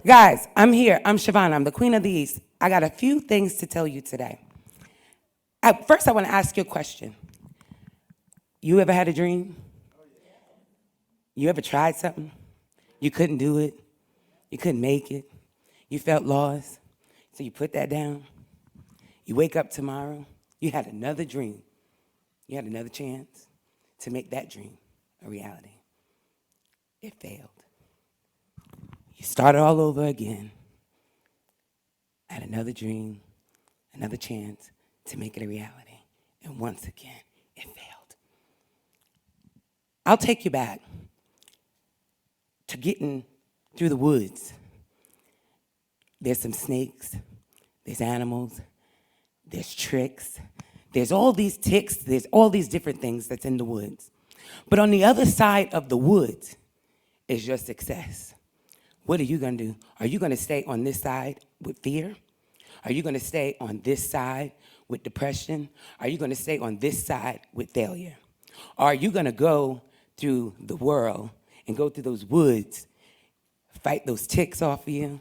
Guys, I'm here. I'm Shavonna. I'm the Queen of the East. I got a few things to tell you today. First, I want to ask you a question. You ever had a dream? You ever tried something? You couldn't do it. You couldn't make it. You felt lost. So you put that down. You wake up tomorrow. You had another dream. You had another chance to make that dream a reality. It failed. You started all over again. Had another dream, another chance to make it a reality. And once again, it failed. I'll take you back to getting through the woods. There's some snakes, there's animals, there's tricks, there's all these ticks, there's all these different things that's in the woods. But on the other side of the woods is your success. What are you going to do? Are you going to stay on this side with fear? Are you going to stay on this side with depression? Are you going to stay on this side with failure? Or are you going to go through the world and go through those woods, fight those ticks off of you,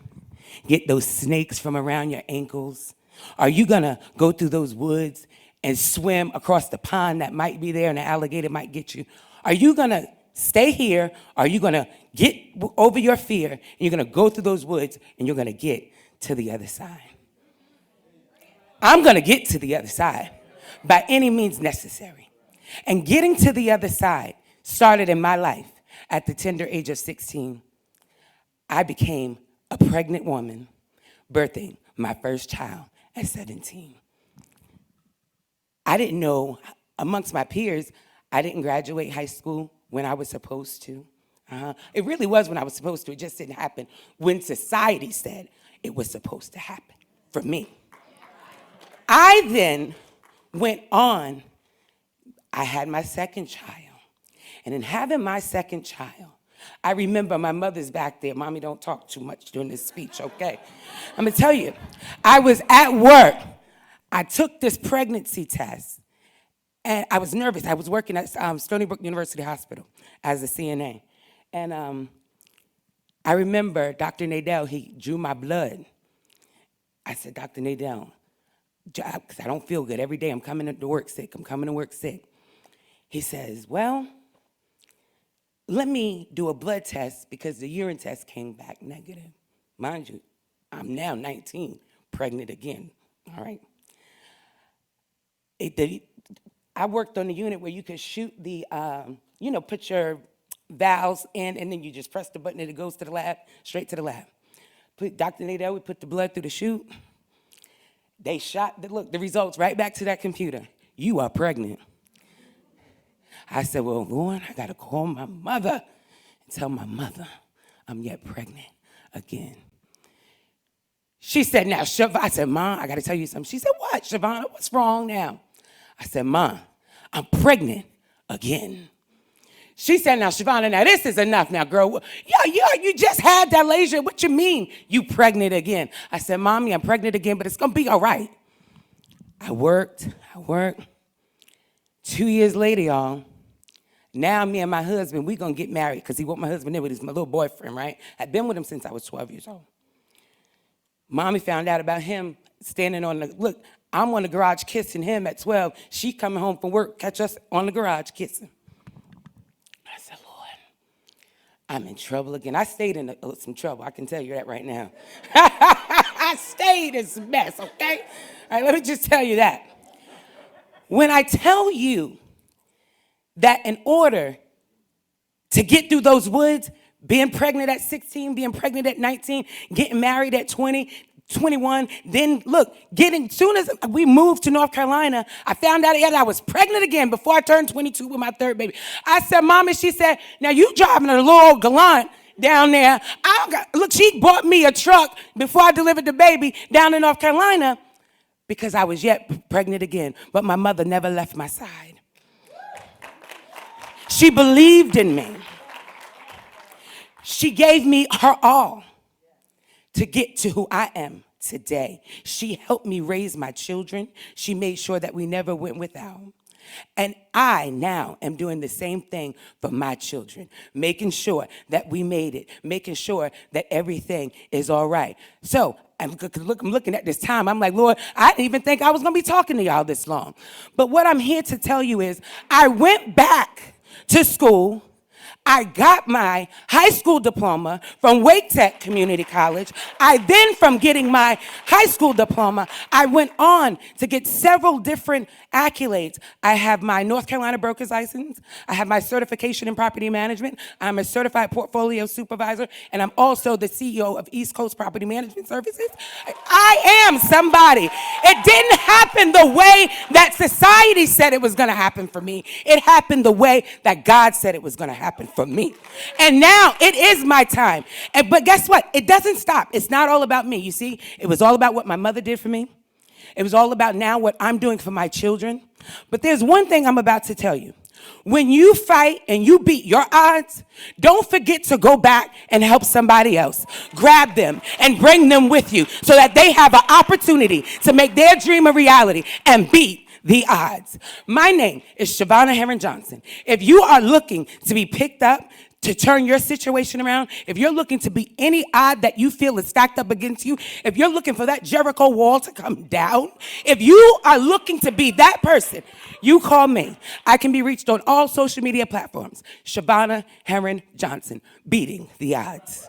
get those snakes from around your ankles? Are you going to go through those woods and swim across the pond that might be there and the alligator might get you? Are you going to stay here? Or are you going to get over your fear and you're going to go through those woods and you're going to get to the other side? I'm going to get to the other side by any means necessary. And getting to the other side started in my life at the tender age of 16. I became a pregnant woman, birthing my first child at 17. I didn't know, amongst my peers, I didn't graduate high school when I was supposed to. It really was when I was supposed to. It just didn't happen when society said it was supposed to happen for me. I then went on. I had my second child. And in having my second child, I remember my mother's back there. Mommy, don't talk too much during this speech, okay? I'm going to tell you, I was at work. I took this pregnancy test. And I was nervous. I was working at Stony Brook University Hospital as a CNA. And I remember Dr. Nadell, he drew my blood. I said, Dr. Nadell, because I don't feel good. Every day I'm coming to work sick. I'm coming to work sick. He says, well, let me do a blood test because the urine test came back negative. Mind you, I'm now 19, pregnant again, all right? I worked on the unit where you could shoot the, put your valves in, and then you just press the button and it goes to the lab, straight to the lab. Dr. Nadell, we put the blood through the chute. They shot the results right back to that computer. You are pregnant. I said, well, Lord, I got to call my mother and tell my mother I'm yet pregnant again. She said, now, I said, Mom, I got to tell you something. She said, what, Shavonna? What's wrong now? I said, Mom, I'm pregnant again. She said, now, Shavonna, now this is enough now, girl. You just had that laser. What you mean you pregnant again? I said, Mommy, I'm pregnant again, but it's going to be all right. I worked. 2 years later, y'all, now me and my husband, we going to get married because he want my husband in with his my little boyfriend, right? I've been with him since I was 12 years old. Mommy found out about him standing on look, I'm on the garage kissing him at 12. She coming home from work, catch us on the garage kissing. I said, Lord, I'm in trouble again. I stayed in some trouble. I can tell you that right now. I stayed in some mess, okay? All right, let me just tell you that. When I tell you that in order to get through those woods, being pregnant at 16, being pregnant at 19, getting married at 20, 21, then look, soon as we moved to North Carolina, I found out I was pregnant again before I turned 22 with my third baby. I said, Mommy, she said, now you driving a little old Galant down there. Look, she bought me a truck before I delivered the baby down in North Carolina because I was yet pregnant again, but my mother never left my side. She believed in me. She gave me her all to get to who I am today. She helped me raise my children. She made sure that we never went without. And I now am doing the same thing for my children, making sure that we made it, making sure that everything is all right. So I'm looking at this time. I'm like, Lord, I didn't even think I was going to be talking to y'all this long. But what I'm here to tell you is I went back to school. I got my high school diploma from Wake Tech Community College. I then, from getting my high school diploma, I went on to get several different accolades. I have my North Carolina broker's license. I have my certification in property management. I'm a certified portfolio supervisor, and I'm also the CEO of East Coast Property Management Services. I am somebody. It didn't happen the way that society said it was going to happen for me. It happened the way that God said it was going to happen for me. And now it is my time. But guess what? It doesn't stop. It's not all about me. You see, it was all about what my mother did for me. It was all about now what I'm doing for my children. But there's one thing I'm about to tell you. When you fight and you beat your odds, don't forget to go back and help somebody else. Grab them and bring them with you so that they have an opportunity to make their dream a reality and beat the odds. My name is Shavonna Johnson. If you are looking to be picked up, to turn your situation around, if you're looking to be any odd that you feel is stacked up against you, if you're looking for that Jericho wall to come down, if you are looking to be that person, you call me. I can be reached on all social media platforms. Shavonna Johnson, beating the odds.